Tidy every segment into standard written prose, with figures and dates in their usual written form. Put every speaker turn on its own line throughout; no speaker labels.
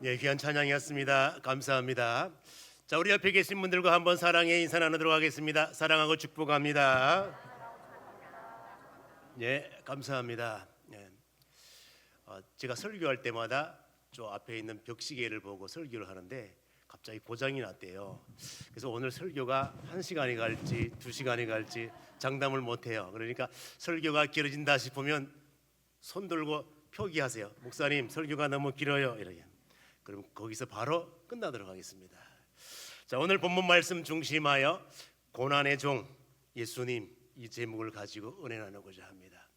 예, 귀한 찬양이었습니다. 감사합니다. 자, 우리 옆에 계신 분들과 한번 사랑의 인사 나누도록 하겠습니다. 사랑하고 축복합니다. 예, 감사합니다. 예. 제가 설교할 때마다 저 앞에 있는 벽시계를 보고 설교를 하는데 갑자기 고장이 났대요. 그래서 오늘 설교가 1시간이 갈지 2시간이 갈지 장담을 못해요. 그러니까 설교가 길어진다 싶으면 손 들고 표기하세요. 목사님, 설교가 너무 길어요. 이렇게. 그럼 거기서 바로 끝나도록 하겠습니다. 자, 오늘 본문 말씀 중심하여 고난의 종 예수님 이 제목을 가지고 은혜 나누고자 합니다.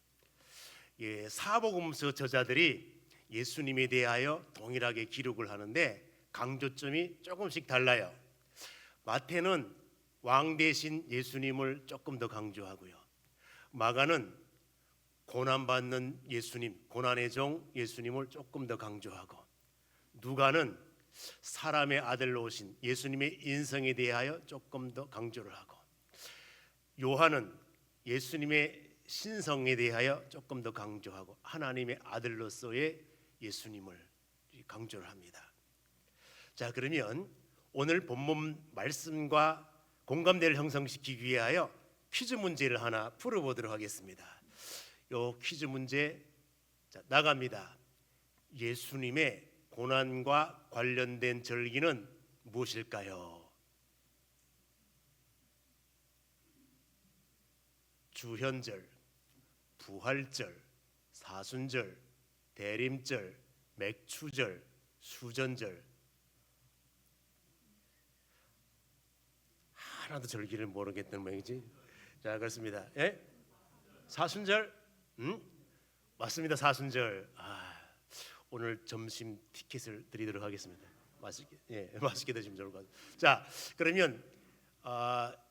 예, 사복음서 저자들이 예수님에 대하여 동일하게 기록을 하는데 강조점이 조금씩 달라요. 마태는 왕 대신 예수님을 조금 더 강조하고요. 마가는 고난받는 예수님, 고난의 종 예수님을 조금 더 강조하고, 누가는 사람의 아들로 오신 예수님의 인성에 대하여 조금 더 강조를 하고, 요한은 예수님의 신성에 대하여 조금 더 강조하고 하나님의 아들로서의 예수님을 강조를 합니다. 자, 그러면 오늘 본문 말씀과 공감대를 형성시키기 위하여 퀴즈 문제를 하나 풀어보도록 하겠습니다. 요 퀴즈 문제 나갑니다. 예수님의 고난과 관련된 절기는 무엇일까요? 주현절, 부활절, 사순절, 대림절, 맥추절, 수전절. 하나도 절기를 모르겠다는 모양이지. 자, 그렇습니다. 예? 사순절? 맞습니다. 사순절. 오늘 점심 티켓을 드리도록 하겠습니다. 맛있게 드시면 좋을 것 같아요. 자, 그러면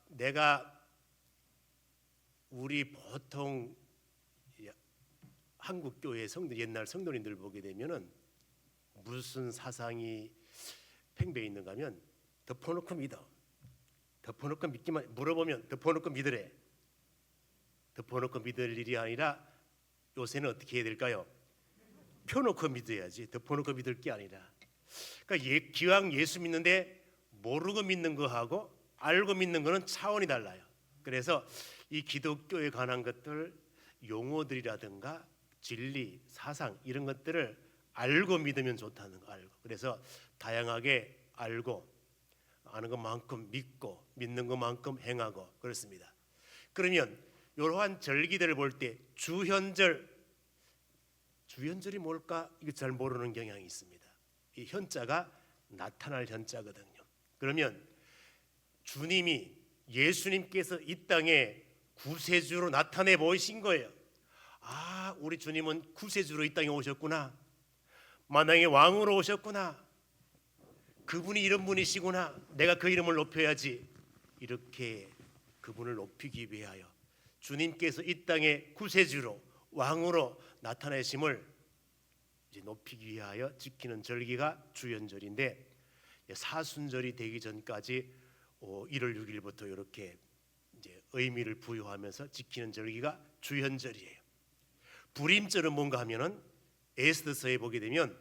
내가 우리 보통 한국 교회 옛날 성도님들 보게 되면은 무슨 사상이 팽배해 있는가 하면 덮어놓고 믿어. 덮어놓고 믿기만, 물어보면 덮어놓고 믿으래. 덮어놓고 믿을 일이 아니라 요새는 어떻게 해야 될까요? 펴놓고 믿어야지. 덮어놓고 믿을 게 아니라. 그러니까 기왕 예수 믿는데 모르고 믿는 거하고 알고 믿는 거는 차원이 달라요. 그래서 이 기독교에 관한 것들, 용어들이라든가 진리, 사상 이런 것들을 알고 믿으면 좋다는 거 알고. 그래서 다양하게 알고 아는 것만큼 믿고 믿는 것만큼 행하고 그렇습니다. 그러면 이러한 절기들을 볼 때 주현절이 뭘까? 이거 잘 모르는 경향이 있습니다. 이 현자가 나타날 현자거든요. 그러면 주님이 예수님께서 이 땅에 구세주로 나타내 보이신 거예요. 우리 주님은 구세주로 이 땅에 오셨구나. 만왕의 왕으로 오셨구나. 그분이 이런 분이시구나. 내가 그 이름을 높여야지. 이렇게 그분을 높이기 위하여 주님께서 이 땅에 구세주로 왕으로 나타내심을 이제 높이기 위하여 지키는 절기가 주현절인데, 사순절이 되기 전까지 1월 6일부터 이렇게 이제 의미를 부여하면서 지키는 절기가 주현절이에요. 불임절은 뭔가 하면은 에스더서에 보게 되면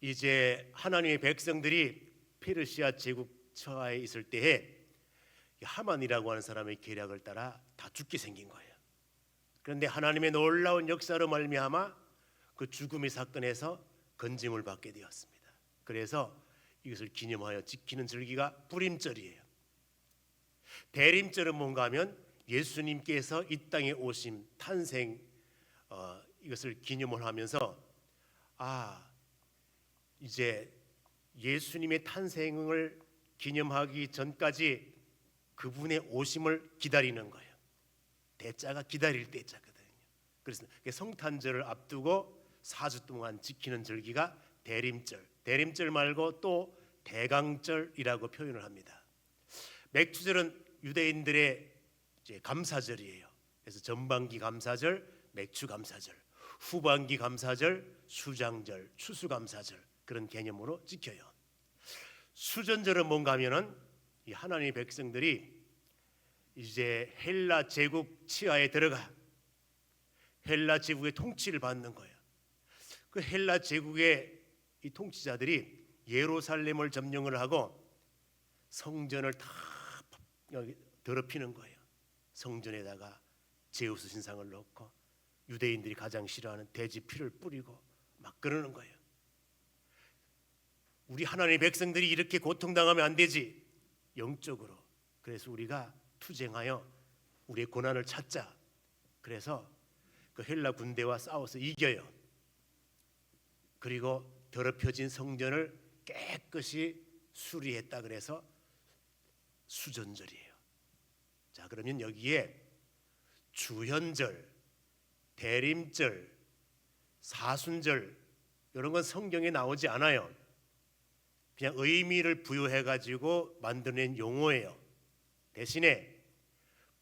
이제 하나님의 백성들이 페르시아 제국 처하에 있을 때에 하만이라고 하는 사람의 계략을 따라 다 죽게 생긴 거예요. 그런데 하나님의 놀라운 역사로 말미암아 그 죽음의 사건에서 건짐을 받게 되었습니다. 그래서 이것을 기념하여 지키는 절기가 불임절이에요. 대림절은 뭔가 하면 예수님께서 이 땅에 오심, 탄생, 이것을 기념을 하면서 이제 예수님의 탄생을 기념하기 전까지 그분의 오심을 기다리는 거예요. 대자가 기다릴 때자거든요. 그래서 성탄절을 앞두고 4주 동안 지키는 절기가 대림절. 대림절 말고 또 대강절이라고 표현을 합니다. 맥추절은 유대인들의 이제 감사절이에요. 그래서 전반기 감사절, 맥추 감사절, 후반기 감사절, 수장절, 추수감사절 그런 개념으로 지켜요. 수전절은 뭔가 하면은 이 하나님의 백성들이 이제 헬라 제국 치하에 들어가 헬라 제국의 통치를 받는 거예요. 그 헬라 제국의 이 통치자들이 예루살렘을 점령을 하고 성전을 다 더럽히는 거예요. 성전에다가 제우스 신상을 넣고 유대인들이 가장 싫어하는 돼지 피를 뿌리고 막 그러는 거예요. 우리 하나님의 백성들이 이렇게 고통당하면 안 되지, 영적으로. 그래서 우리가 투쟁하여 우리의 고난을 찾자. 그래서 그 헬라 군대와 싸워서 이겨요. 그리고 더럽혀진 성전을 깨끗이 수리했다. 그래서 수전절이에요. 자, 그러면 여기에 주현절, 대림절, 사순절 이런 건 성경에 나오지 않아요. 그냥 의미를 부여해 가지고 만들어낸 용어예요. 대신에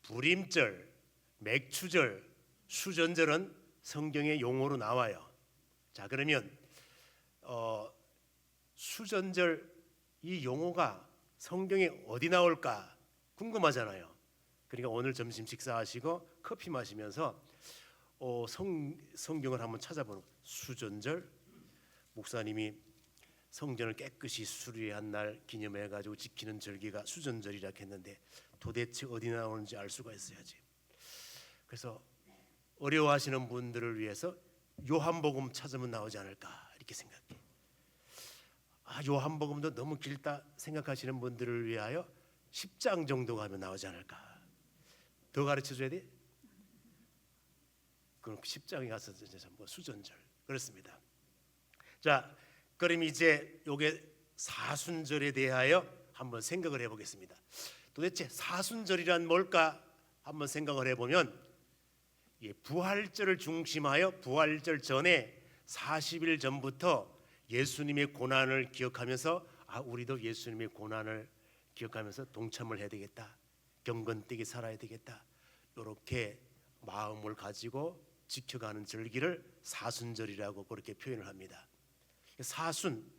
불임절, 맥추절, 수전절은 성경의 용어로 나와요. 자, 그러면 수전절 이 용어가 성경에 어디 나올까 궁금하잖아요. 그러니까 오늘 점심 식사하시고 커피 마시면서 성경을 한번 찾아보는 거예요. 수전절, 목사님이 성전을 깨끗이 수리한 날 기념해 가지고 지키는 절기가 수전절이라 했는데 도대체 어디 나오는지 알 수가 있어야지. 그래서 어려워하시는 분들을 위해서 요한복음 찾으면 나오지 않을까 이렇게 생각해. 요한복음도 너무 길다 생각하시는 분들을 위하여 10장 정도 가면 나오지 않을까. 더 가르쳐줘야 돼? 그럼 10장에 가서 뭐 수전절 그렇습니다. 자, 그럼 이제 요게 사순절에 대하여 한번 생각을 해보겠습니다. 도대체 사순절이란 뭘까 한번 생각을 해보면 부활절을 중심하여 부활절 전에 40일 전부터 예수님의 고난을 기억하면서 우리도 예수님의 고난을 기억하면서 동참을 해야 되겠다. 경건되게 살아야 되겠다. 이렇게 마음을 가지고 지켜가는 절기를 사순절이라고 그렇게 표현을 합니다. 사순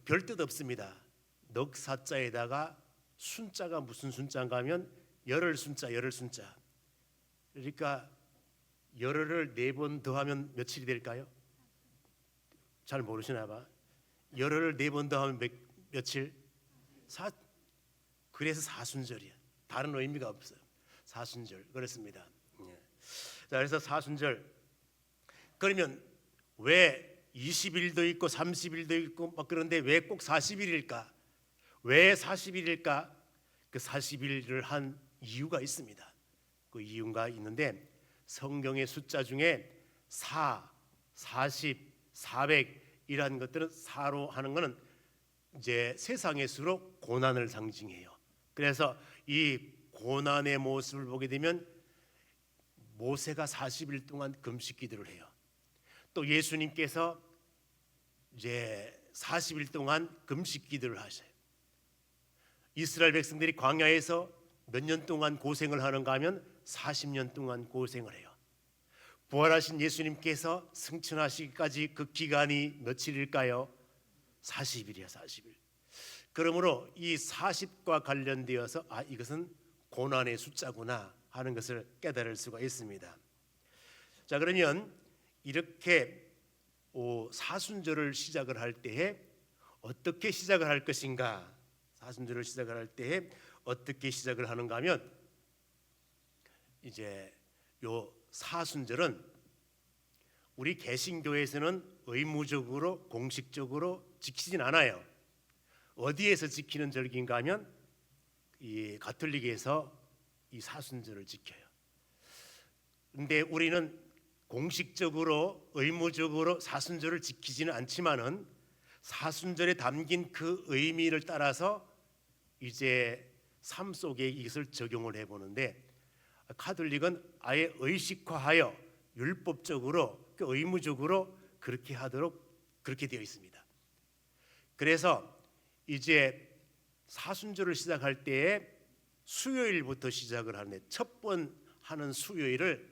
별 뜻 없습니다. 넉사자에다가 순자가 무슨 순자인가 하면 열흘 순자, 열흘 순자. 그러니까 열흘을 4번 더하면 며칠이 될까요? 잘 모르시나 봐. 열흘을 4번 더하면 며칠? 그래서 사순절이야. 다른 의미가 없어요. 사순절 그렇습니다. 자, 그래서 사순절. 그러면 왜 20일도 있고 30일도 있고 막 그런데 왜 꼭 40일일까? 왜 40일일까? 그 40일을 한 이유가 있습니다. 그 이유가 있는데 성경의 숫자 중에 4, 40, 400이라는 것들은 4로 하는 것은 이제 세상의 수로 고난을 상징해요. 그래서 이 고난의 모습을 보게 되면 모세가 40일 동안 금식 기도를 해요. 또 예수님께서 이제 40일 동안 금식 기도를 하셔요. 이스라엘 백성들이 광야에서 몇 년 동안 고생을 하는가 하면 40년 동안 고생을 해요. 부활하신 예수님께서 승천하시기까지 그 기간이 며칠일까요? 40일이야, 40일. 그러므로 이 40과 관련되어서 이것은 고난의 숫자구나 하는 것을 깨달을 수가 있습니다. 자, 그러면 이렇게 사순절을 시작을 할 때에 어떻게 시작을 할 것인가? 사순절을 시작을 할 때에 어떻게 시작을 하는가 하면 이제 요 사순절은 우리 개신교에서는 의무적으로 공식적으로 지키진 않아요. 어디에서 지키는 절기인가 하면 이 가톨릭에서 이 사순절을 지켜요. 근데 우리는 공식적으로 의무적으로 사순절을 지키지는 않지만은 사순절에 담긴 그 의미를 따라서 이제 삶 속에 이것을 적용을 해보는데 가톨릭은 아예 의식화하여 율법적으로 의무적으로 그렇게 하도록 그렇게 되어 있습니다. 그래서 이제 사순절을 시작할 때에 수요일부터 시작을 하는데 첫 번 하는 수요일을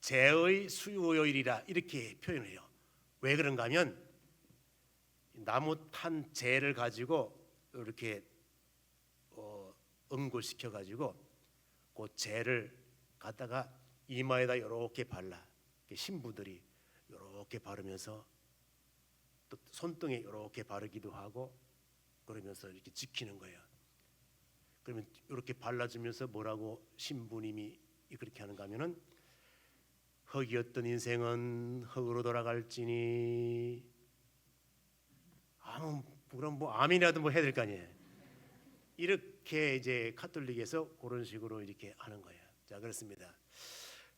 제의 수요일이라 이렇게 표현해요. 왜 그런가 하면 나무 탄 재를 가지고 이렇게 응고시켜 가지고 그 재를 갖다가 이마에다 이렇게 발라. 신부들이 이렇게 바르면서 또 손등에 이렇게 바르기도 하고 그러면서 이렇게 지키는 거예요. 그러면 이렇게 발라주면서 뭐라고 신부님이 그렇게 하는가 하면은 흙이었던 인생은 흙으로 돌아갈지니 그럼 뭐 아멘이라도 뭐 해야 될 거 아니에요. 이렇게 이제 카톨릭에서 그런 식으로 이렇게 하는 거예요. 자, 그렇습니다.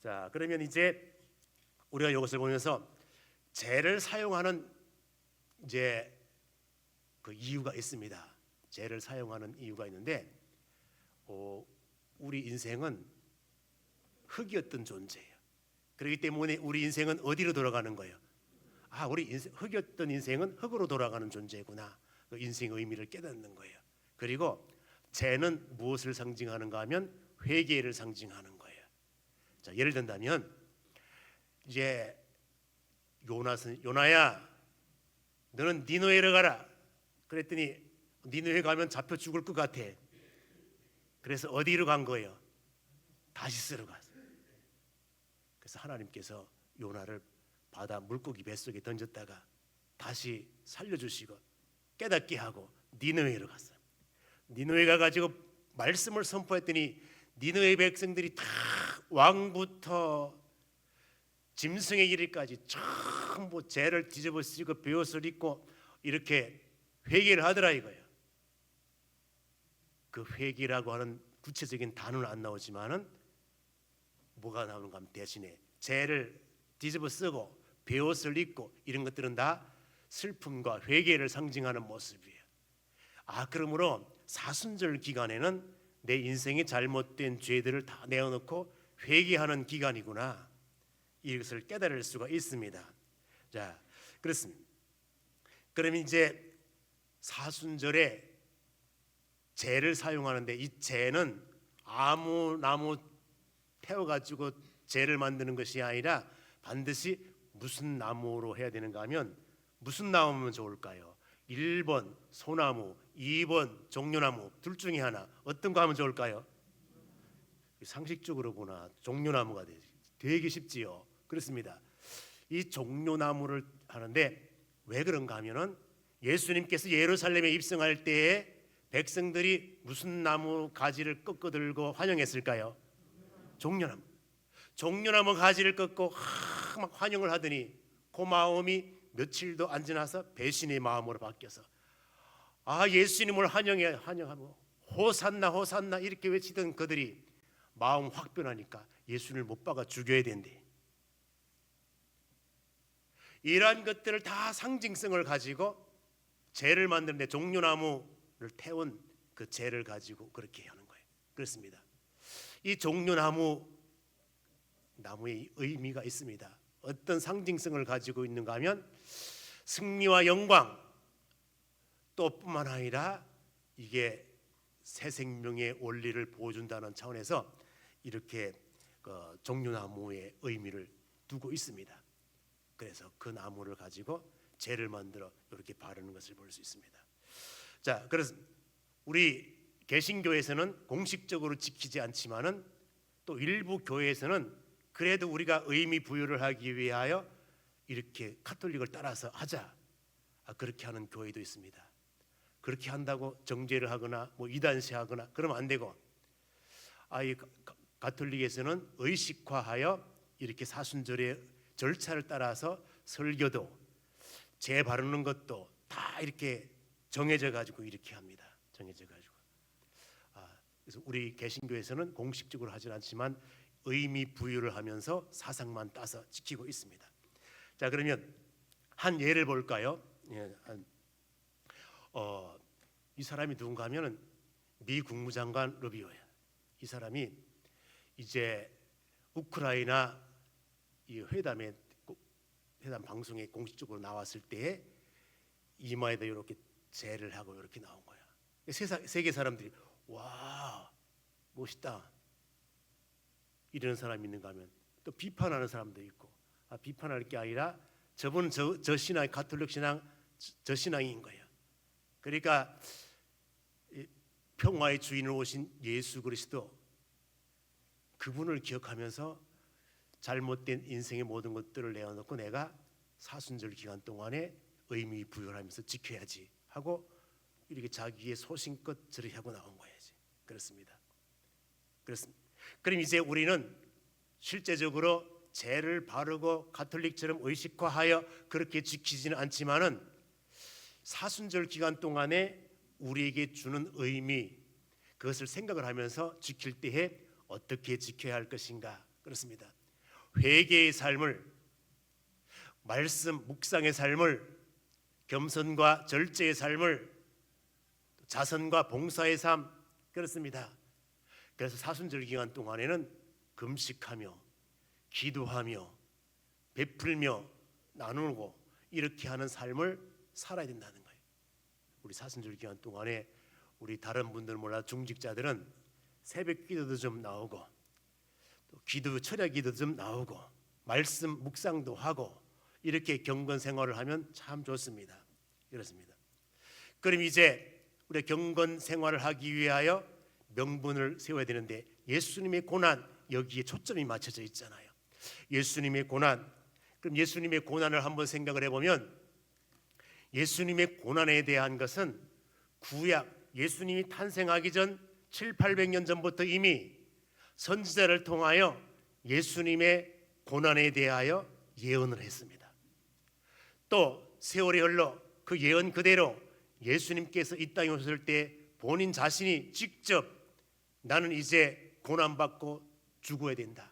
자, 그러면 이제 우리가 이것을 보면서 죄를 사용하는 이제 그 이유가 있습니다. 죄를 사용하는 이유가 있는데 우리 인생은 흙이었던 존재예요. 그렇기 때문에 우리 인생은 어디로 돌아가는 거예요? 우리 흙이었던 인생은 흙으로 돌아가는 존재구나. 그 인생의 의미를 깨닫는 거예요. 그리고 죄는 무엇을 상징하는가 하면 회개를 상징하는 거예요. 자, 예를 든다면 이제 요나야 너는 니느웨로 가라. 그랬더니 니느웨 가면 잡혀 죽을 것 같아. 그래서 어디로 간 거예요? 다시스로 갔어요. 그래서 하나님께서 요나를 바다 물고기 뱃속에 던졌다가 다시 살려주시고 깨닫게 하고 니느웨로 갔어요. 니느웨 가가지고 말씀을 선포했더니 니느웨 백성들이 다 왕부터 짐승에 이르기까지 전부 죄를 뒤집어 쓰고 베옷을 입고 이렇게 회개를 하더라 이거예요. 그 회개라고 하는 구체적인 단어는 안 나오지만은 뭐가 나오는가 하면 대신에 죄를 뒤집어 쓰고 베옷을 입고 이런 것들은 다 슬픔과 회개를 상징하는 모습이에요. 그러므로 사순절 기간에는 내 인생의 잘못된 죄들을 다 내어놓고 회개하는 기간이구나. 이것을 깨달을 수가 있습니다. 자, 그렇습니다. 그럼 이제 사순절에 재를 사용하는데 이 재는 아무 나무 태워가지고 재를 만드는 것이 아니라 반드시 무슨 나무로 해야 되는가 하면 무슨 나무면 좋을까요? 1번 소나무, 2번 종려나무 둘 중에 하나 어떤 거 하면 좋을까요? 상식적으로 보나 종려나무가 되게 쉽지요. 그렇습니다. 이 종려나무를 하는데 왜 그런가 하면은 예수님께서 예루살렘에 입성할 때에 백성들이 무슨 나무 가지를 꺾어 들고 환영했을까요? 종려나무. 종려나무 가지를 꺾고 막 환영을 하더니 그 마음이 며칠도 안 지나서 배신의 마음으로 바뀌어서 예수님을 환영하고 호산나 호산나 이렇게 외치던 그들이 마음 확 변하니까 예수님을 못 박아 죽여야 된대. 이러한 것들을 다 상징성을 가지고 재를 만드는데 종려나무를 태운 그 재를 가지고 그렇게 하는 거예요. 그렇습니다. 이 종려나무의 의미가 있습니다. 어떤 상징성을 가지고 있는가 하면 승리와 영광 또 뿐만 아니라 이게 새 생명의 원리를 보여준다는 차원에서 이렇게 그 종려나무의 의미를 두고 있습니다. 그래서 그 나무를 가지고 재를 만들어 이렇게 바르는 것을 볼 수 있습니다. 자, 그래서 우리 개신교에서는 공식적으로 지키지 않지만은 또 일부 교회에서는 그래도 우리가 의미 부여를 하기 위하여 이렇게 카톨릭을 따라서 하자. 그렇게 하는 교회도 있습니다. 그렇게 한다고 정죄를 하거나 뭐 이단시하거나 그러면 안 되고 이 가톨릭에서는 의식화하여 이렇게 사순절의 절차를 따라서 설교도 재 바르는 것도 다 이렇게 정해져 가지고 이렇게 합니다. 정해져 가지고 그래서 우리 개신교에서는 공식적으로 하진 않지만 의미 부여를 하면서 사상만 따서 지키고 있습니다. 자, 그러면 한 예를 볼까요? 이 사람이 누군가 하면은 미 국무장관 루비오예요. 이 사람이 이제 우크라이나 이 회담 방송에 공식적으로 나왔을 때에 이마에다 이렇게 재를 하고 이렇게 나온 거야. 세계 사람들이 와 멋있다 이러는 사람이 있는가 하면 또 비판하는 사람도 있고 비판할 게 아니라 저분은 저 신앙 가톨릭 신앙 저 신앙인 거예요. 그러니까 평화의 주인으로 오신 예수 그리스도 그분을 기억하면서 잘못된 인생의 모든 것들을 내어놓고 내가 사순절 기간 동안에 의미 부여하면서 지켜야지 하고 이렇게 자기의 소신껏 저렇게 하고 나온 거야지. 그렇습니다. 그럼 이제 우리는 실제적으로 죄를 바르고 가톨릭처럼 의식화하여 그렇게 지키지는 않지만은 사순절 기간 동안에 우리에게 주는 의미, 그것을 생각을 하면서 지킬 때에 어떻게 지켜야 할 것인가. 그렇습니다. 회개의 삶을, 말씀 묵상의 삶을, 겸손과 절제의 삶을, 자선과 봉사의 삶, 그렇습니다. 그래서 사순절 기간 동안에는 금식하며 기도하며 베풀며 나누고 이렇게 하는 삶을 살아야 된다는 거예요. 우리 사순절 기간 동안에 우리 다른 분들 몰라 중직자들은 새벽 기도도 좀 나오고 또 기도 철야 기도도 좀 나오고 말씀 묵상도 하고 이렇게 경건 생활을 하면 참 좋습니다. 그렇습니다. 그럼 이제 우리 경건 생활을 하기 위하여 명분을 세워야 되는데 예수님의 고난, 여기에 초점이 맞춰져 있잖아요. 예수님의 고난. 그럼 예수님의 고난을 한번 생각을 해보면 예수님의 고난에 대한 것은 구약 예수님이 탄생하기 전 700~800년 전부터 이미 선지자를 통하여 예수님의 고난에 대하여 예언을 했습니다. 또 세월이 흘러 그 예언 그대로 예수님께서 이 땅에 오셨을 때 본인 자신이 직접 나는 이제 고난받고 죽어야 된다,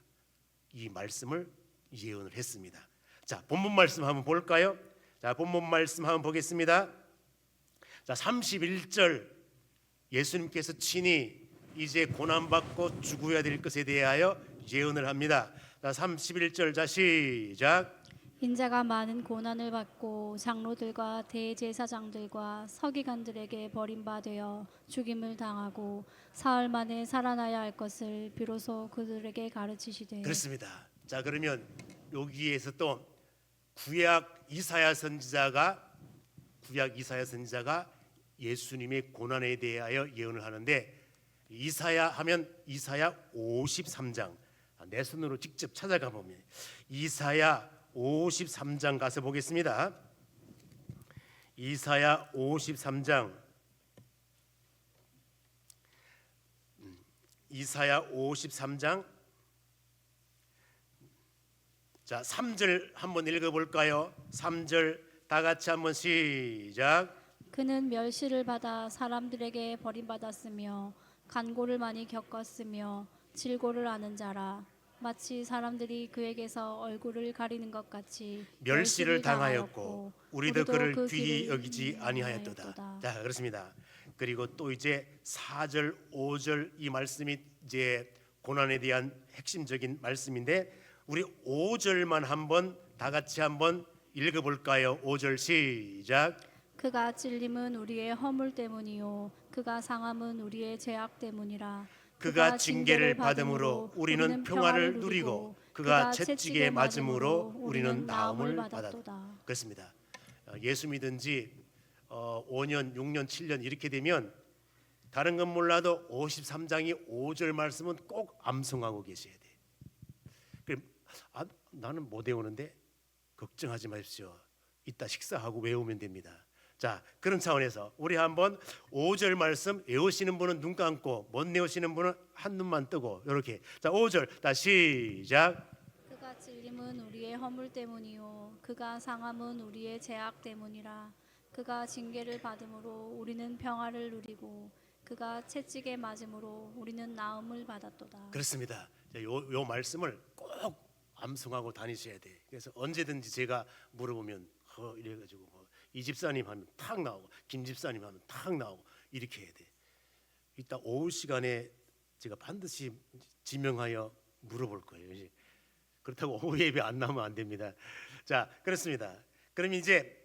이 말씀을 예언을 했습니다. 자, 본문 말씀 한번 볼까요? 자, 본문 말씀 한번 보겠습니다. 자, 31절 예수님께서 친히 이제 고난받고 죽어야 될 것에 대하여 예언을 합니다. 자, 31절 자 시작.
인자가 많은 고난을 받고 장로들과 대제사장들과 서기관들에게 버림받아 죽임을 당하고 사흘 만에 살아나야 할 것을 비로소 그들에게 가르치시되.
그렇습니다. 자, 그러면 여기에서 또 구약 이사야 선지자가 예수님의 고난에 대하여 예언을 하는데, 이사야 하면 이사야 53장, 내 손으로 직접 찾아가 보면 이사야 53장 가서 보겠습니다. 이사야 53장, 이사야 53장 자 3절 한번 읽어볼까요? 3절 다 같이 한번 시작.
그는 멸시를 받아 사람들에게 버림받았으며 간고를 많이 겪었으며 질고를 아는 자라. 마치 사람들이 그에게서 얼굴을 가리는 것 같이
멸시를 당하였고 우리도 그를 귀히 여기지 아니하였도다. 자, 그렇습니다. 그리고 또 이제 4절 5절 이 말씀이 이제 고난에 대한 핵심적인 말씀인데, 우리 5절만 한번 다 같이 한번 읽어볼까요? 5절 시작.
그가 찔림은 우리의 허물 때문이요 그가 상함은 우리의 죄악 때문이라.
그가 징계를 받음으로 우리는 평화를 누리고 그가 채찍에 맞음으로 우리는 나음을 받았다. 그렇습니다. 예수 믿은 지 5년, 6년, 7년 이렇게 되면 다른 건 몰라도 53장이 5절 말씀은 꼭 암송하고 계셔야 돼. 그럼 나는 못 외우는데 걱정하지 마십시오. 이따 식사하고 외우면 됩니다. 자, 그런 차원에서 우리 한번 5절 말씀 외우시는 분은 눈 감고 못 외우시는 분은 한 눈만 뜨고 이렇게. 자, 5절 다 시작.
그가 찔림은 우리의 허물 때문이요 그가 상함은 우리의 죄악 때문이라. 그가 징계를 받음으로 우리는 평화를 누리고 그가 채찍에 맞음으로 우리는 나음을 받았도다.
그렇습니다. 요 말씀을 꼭 암송하고 다니셔야 돼. 그래서 언제든지 제가 물어보면 이래가지고 이 집사님 하면 탁 나오고 김 집사님 하면 탁 나오고 이렇게 해야 돼. 이따 오후 시간에 제가 반드시 지명하여 물어볼 거예요. 그렇다고 오후 예배 안 나오면 안 됩니다. 자, 그렇습니다. 그럼 이제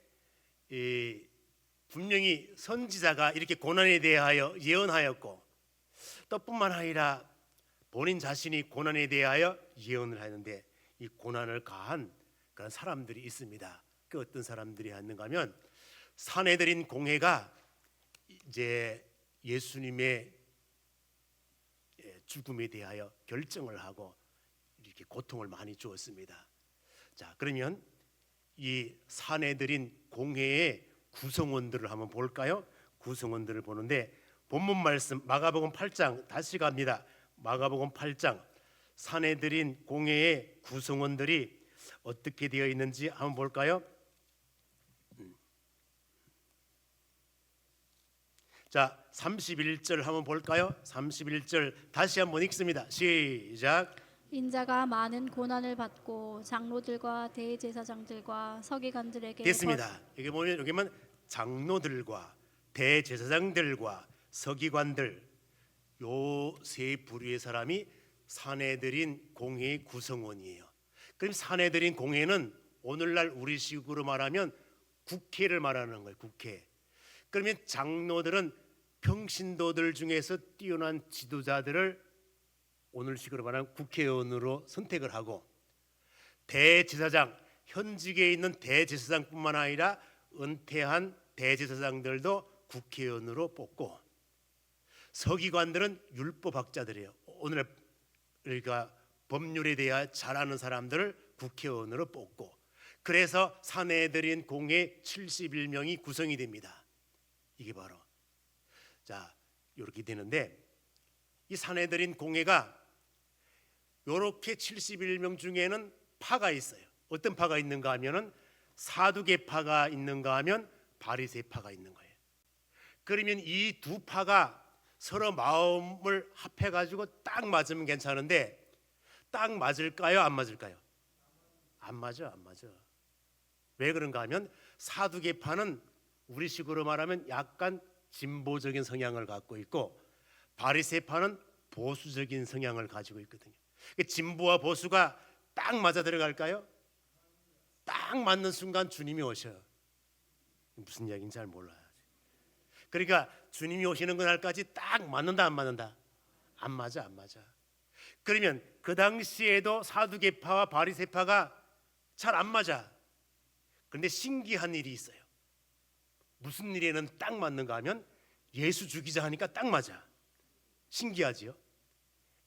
분명히 선지자가 이렇게 고난에 대하여 예언하였고, 또 뿐만 아니라 본인 자신이 고난에 대하여 예언을 하는데, 이 고난을 가한 그런 사람들이 있습니다. 그 어떤 사람들이 했는가 하면 사내들인 공회가 이제 예수님의 죽음에 대하여 결정을 하고 이렇게 고통을 많이 주었습니다. 자, 그러면 이 사내들인 공회의 구성원들을 한번 볼까요? 구성원들을 보는데 본문 말씀 마가복음 8장 다시 갑니다. 마가복음 8장 사내들인 공회의 구성원들이 어떻게 되어 있는지 한번 볼까요? 자, 31절 한번 볼까요? 31절 다시 한번 읽습니다. 시작.
인자가 많은 고난을 받고 장로들과 대제사장들과 서기관들에게
됐습니다. 여기 보면 여기만 장로들과 대제사장들과 서기관들 요 세 부류의 사람이 사내들인 공회의 구성원이에요. 그럼 사내들인 공회는 오늘날 우리식으로 말하면 국회를 말하는 거예요. 국회. 그러면 장로들은 평신도들 중에서 뛰어난 지도자들을 오늘식으로 말하면 국회의원으로 선택을 하고, 대제사장 현직에 있는 대제사장뿐만 아니라 은퇴한 대제사장들도 국회의원으로 뽑고, 서기관들은 율법학자들이에요. 오늘 우리가 법률에 대해 잘 아는 사람들을 국회의원으로 뽑고, 그래서 사내들인 공회 71명이 구성이 됩니다. 이게 바로 자 이렇게 되는데, 이 사내들인 공회가 이렇게 71명 중에는 파가 있어요. 어떤 파가 있는가 하면은 사두개파가 있는가 하면 바리새파가 있는 거예요. 그러면 이 두 파가 서로 마음을 합해 가지고 딱 맞으면 괜찮은데, 딱 맞을까요? 안 맞을까요? 안 맞아. 왜 그런가 하면 사두개파는 우리식으로 말하면 약간 진보적인 성향을 갖고 있고, 바리새파는 보수적인 성향을 가지고 있거든요. 진보와 보수가 딱 맞아 들어갈까요? 딱 맞는 순간 주님이 오셔요. 무슨 이야기인지 잘 몰라요. 그러니까 주님이 오시는 그날까지 딱 맞는다 안 맞는다? 안 맞아. 그러면 그 당시에도 사두개파와 바리새파가 잘 안 맞아. 그런데 신기한 일이 있어요. 무슨 일에는 딱 맞는가 하면 예수 죽이자 하니까 딱 맞아. 신기하지요?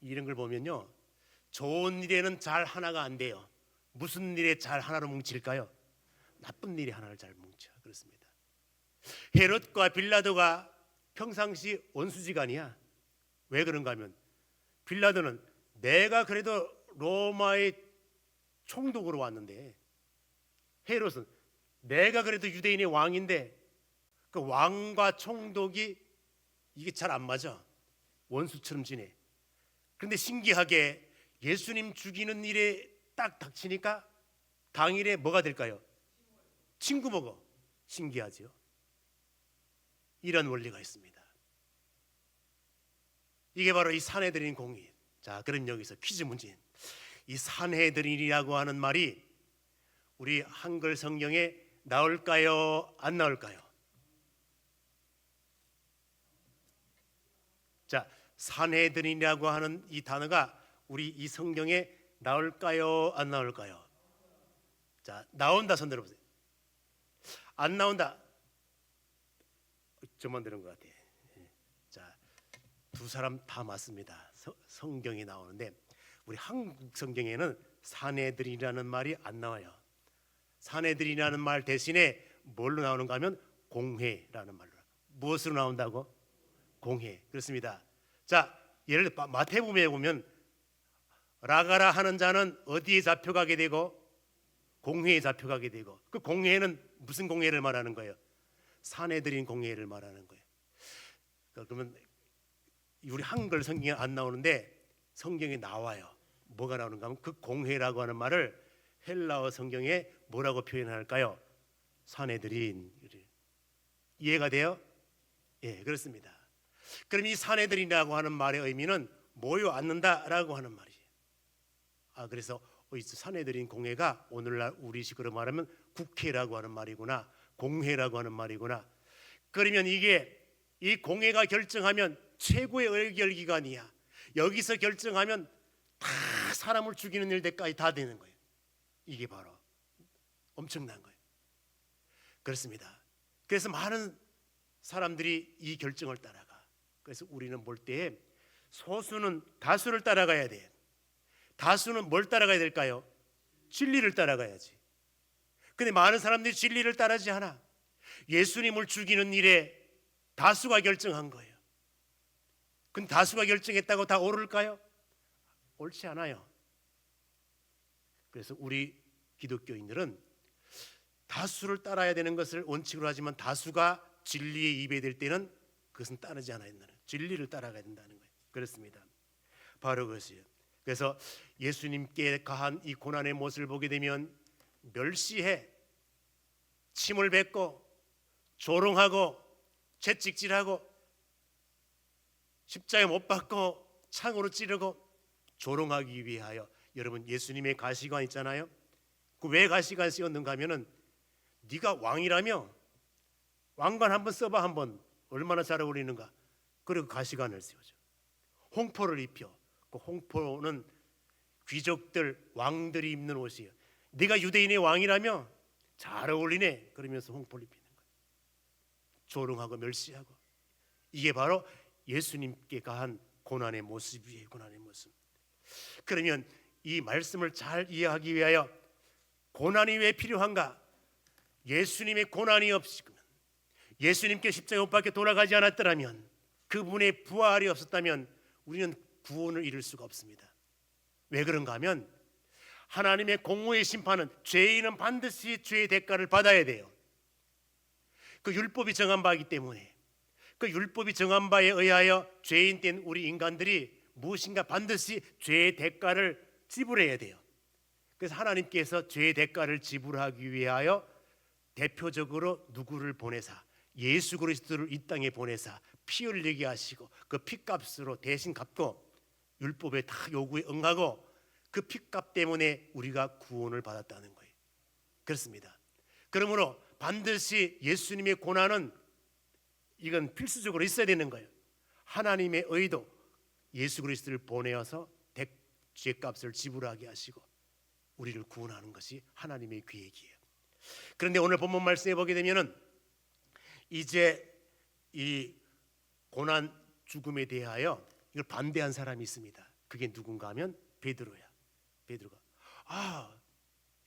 이런 걸 보면요, 좋은 일에는 잘 하나가 안 돼요. 무슨 일에 잘 하나로 뭉칠까요? 나쁜 일에 하나를 잘 뭉쳐. 그렇습니다. 헤롯과 빌라도가 평상시 원수지간이야. 왜 그런가 하면 빌라도는 내가 그래도 로마의 총독으로 왔는데, 헤롯은 내가 그래도 유대인의 왕인데 그 왕과 총독이 이게 잘 안 맞아. 원수처럼 지내. 그런데 신기하게 예수님 죽이는 일에 딱 닥치니까 당일에 뭐가 될까요? 친구 먹어. 신기하죠? 이런 원리가 있습니다. 이게 바로 이 사내들인 공의. 자, 그럼 여기서 퀴즈 문제. 이 사내들인이라고 하는 말이 우리 한글 성경에 나올까요? 안 나올까요? 자, 사내들인이라고 하는 이 단어가 우리 이 성경에 나올까요? 안 나올까요? 자, 나온다 손 들어보세요. 안 나온다. 저만 들은 것 같아. 자, 두 사람 다 맞습니다. 성경에 나오는데 우리 한국 성경에는 사내들이라는 말이 안 나와요. 사내들이라는 말 대신에 뭘로 나오는가 하면 공회라는 말로. 무엇으로 나온다고? 공회. 그렇습니다. 자, 예를 들어 마태복음에 보면 라가라 하는 자는 어디에 잡혀가게 되고 공회에 잡혀가게 되고, 그 공회는 무슨 공회를 말하는 거예요? 사내들인 공회를 말하는 거예요. 그러면 우리 한글 성경에 안 나오는데 성경에 나와요. 뭐가 나오는가 하면 그 공회라고 하는 말을 헬라어 성경에 뭐라고 표현할까요? 사내들인. 이해가 돼요? 예, 그렇습니다. 그럼 이 사내들이라고 하는 말의 의미는 모여 앉는다라고 하는 말이에요. 그래서 사내들인 공회가 오늘날 우리식으로 말하면 국회라고 하는 말이구나, 공회라고 하는 말이구나. 그러면 이게 이 공회가 결정하면 최고의 의결기관이야. 여기서 결정하면 다 사람을 죽이는 일들까지 다 되는 거예요. 이게 바로 엄청난 거예요. 그렇습니다. 그래서 많은 사람들이 이 결정을 따라가. 그래서 우리는 볼 때 소수는 다수를 따라가야 돼. 다수는 뭘 따라가야 될까요? 진리를 따라가야지. 근데 많은 사람들이 진리를 따르지 않아. 예수님을 죽이는 일에 다수가 결정한 거예요. 근데 다수가 결정했다고 다 옳을까요? 옳지 않아요. 그래서 우리 기독교인들은 다수를 따라야 되는 것을 원칙으로 하지만 다수가 진리에 입에 때는 그것은 따르지 않아야 된다는, 진리를 따라가야 된다는 거예요. 그렇습니다. 바로 그것이에요. 그래서 예수님께 가한 이 고난의 모습을 보게 되면 멸시해, 침을 뱉고 조롱하고 채찍질하고 십자가에 못 박고 창으로 찌르고 조롱하기 위하여, 여러분 예수님의 가시관 있잖아요. 그 왜 가시관 씌웠는가 하면은 네가 왕이라며 왕관 한번 써봐, 한번 얼마나 잘 어울리는가. 그리고 가시관을 씌워줘. 홍포를 입혀. 그 홍포는 귀족들, 왕들이 입는 옷이에요. 네가 유대인의 왕이라며 잘 어울리네. 그러면서 홍포를 입히는 거예요. 조롱하고 멸시하고. 이게 바로 예수님께 가한 고난의 모습이에요. 고난의 모습. 그러면 이 말씀을 잘 이해하기 위하여 고난이 왜 필요한가? 예수님의 고난이 없으면, 예수님께 십자가에 못 박혀 돌아가지 않았더라면, 그분의 부활이 없었다면 우리는 구원을 이룰 수가 없습니다. 왜 그런가 하면 하나님의 공의의 심판은, 죄인은 반드시 죄의 대가를 받아야 돼요. 그 율법이 정한 바이기 때문에, 그 율법이 정한 바에 의하여 죄인 된 우리 인간들이 무엇인가 반드시 죄의 대가를 지불해야 돼요. 그래서 하나님께서 죄의 대가를 지불하기 위하여 대표적으로 누구를 보내사, 예수 그리스도를 이 땅에 보내사 피 흘리게 하시고 그 피값으로 대신 갚고 율법의 다 요구에 응하고 그 피값 때문에 우리가 구원을 받았다는 거예요. 그렇습니다. 그러므로 반드시 예수님의 고난은 이건 필수적으로 있어야 되는 거예요. 하나님의 의도, 예수 그리스도를 보내어서 죄값을 지불하게 하시고 우리를 구원하는 것이 하나님의 계획이에요. 그런데 오늘 본문 말씀에 보게 되면은 이제 이 고난 죽음에 대하여 이걸 반대한 사람이 있습니다. 그게 누군가 하면 베드로야. 베드로가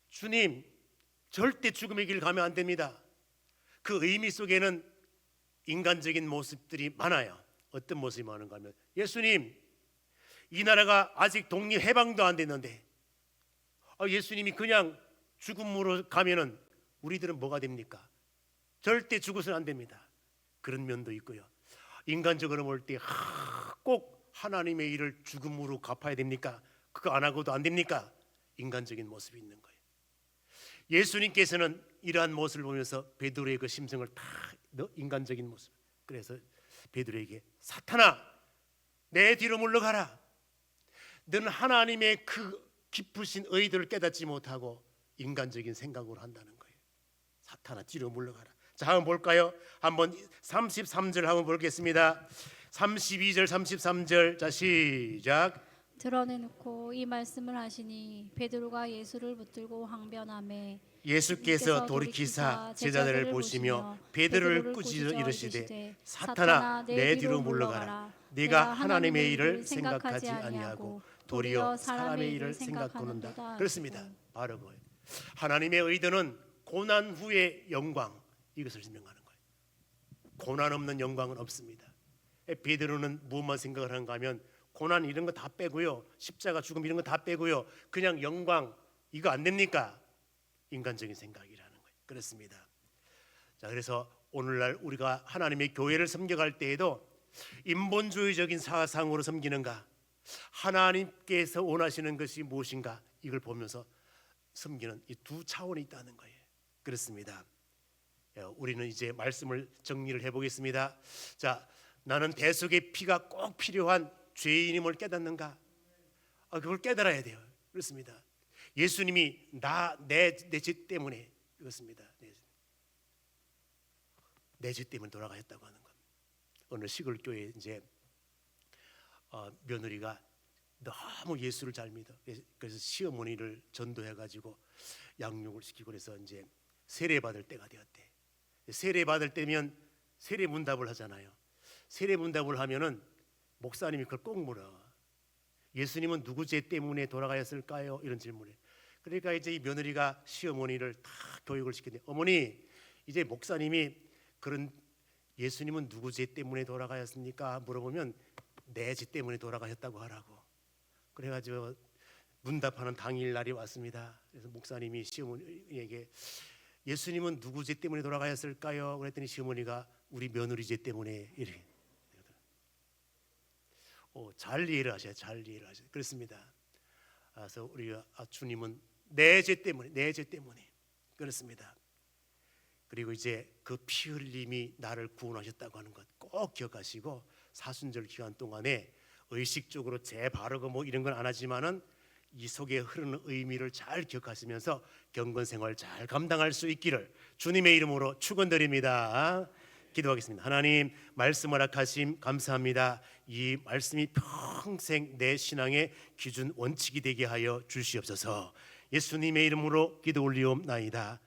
주님, 절대 죽음의 길 가면 안 됩니다. 그 의미 속에는 인간적인 모습들이 많아요. 어떤 모습이 많은가 하면, 예수님, 이 나라가 아직 독립 해방도 안 됐는데 예수님이 그냥 죽음으로 가면은 우리들은 뭐가 됩니까? 절대 죽어서는 안 됩니다. 그런 면도 있고요. 인간적으로 볼 때 꼭 하나님의 일을 죽음으로 갚아야 됩니까? 그거 안 하고도 안 됩니까? 인간적인 모습이 있는 거예요. 예수님께서는 이러한 모습을 보면서 베드로의 그 심성을 다 인간적인 모습, 그래서 베드로에게 사탄아, 내 뒤로 물러가라. 너는 하나님의 그 깊으신 의도를 깨닫지 못하고 인간적인 생각으로 한다는 거예요. 사탄아, 뒤로 물러가라. 자, 한번 볼까요? 한번 33절 한번 보겠습니다. 32절 33절. 자, 시작.
드러내놓고 이 말씀을 하시니 베드로가 예수를 붙들고 항변하매
예수께서 돌이키사 제자들을 보시며 베드로를 꾸짖어 이르시되 사탄아, 내 뒤로 물러가라. 네가 하나님의 일을 생각하지 아니하고 도리어 사람의 일을 생각하는도다. 그렇습니다. 바로 그거예요. 하나님의 의도는 고난 후의 영광, 이것을 설명하는 거예요. 고난 없는 영광은 없습니다. 베드로는 무엇만 생각을 하는가 하면 고난 이런 거 다 빼고요, 십자가 죽음 이런 거 다 빼고요, 그냥 영광 이거 안 됩니까? 인간적인 생각이라는 거예요. 그렇습니다. 자, 그래서 오늘날 우리가 하나님의 교회를 섬겨갈 때에도 인본주의적인 사상으로 섬기는가, 하나님께서 원하시는 것이 무엇인가, 이걸 보면서 섬기는 이 두 차원이 있다는 거예요. 그렇습니다. 우리는 이제 말씀을 정리를 해보겠습니다. 자, 나는 대속의 피가 꼭 필요한 죄인임을 깨닫는가? 그걸 깨달아야 돼요. 그렇습니다. 예수님이 내 죄 때문에, 그렇습니다. 내 죄 때문에 돌아가셨다고 하는 것. 어느 시골 교회에 이제 며느리가 너무 예수를 잘 믿어. 그래서 시어머니를 전도해가지고 양육을 시키고 그래서 이제 세례 받을 때가 되었대. 세례 받을 때면 세례 문답을 하잖아요. 세례 문답을 하면은 목사님이 그걸 꼭 물어. 예수님은 누구 죄 때문에 돌아가셨을까요? 이런 질문을 해. 그러니까 이제 이 며느리가 시어머니를 다 교육을 시켰는데, 어머니, 이제 목사님이 그런 예수님은 누구 죄 때문에 돌아가셨습니까? 물어보면 내 죄 때문에 돌아가셨다고 하라고. 그래가지고 문답하는 당일 날이 왔습니다. 그래서 목사님이 시어머니에게 예수님은 누구 죄 때문에 돌아가셨을까요? 그랬더니 시어머니가 우리 며느리 죄 때문에 이렇게. 잘 이해를 하셔요. 잘 이해를 하셔요. 그렇습니다. 그래서 우리가 주님은 내 죄 때문에, 내 죄 때문에 그렇습니다. 그리고 이제 그 피 흘림이 나를 구원하셨다고 하는 것 꼭 기억하시고, 사순절 기간 동안에 의식적으로 제 바르고 뭐 이런 건 안 하지만은 이 속에 흐르는 의미를 잘 기억하시면서 경건 생활 잘 감당할 수 있기를 주님의 이름으로 축원드립니다. 기도하겠습니다. 하나님, 말씀 허락하심 감사합니다. 이 말씀이 평생 내 신앙의 기준 원칙이 되게 하여 주시옵소서. 예수님의 이름으로 기도 올리옵나이다.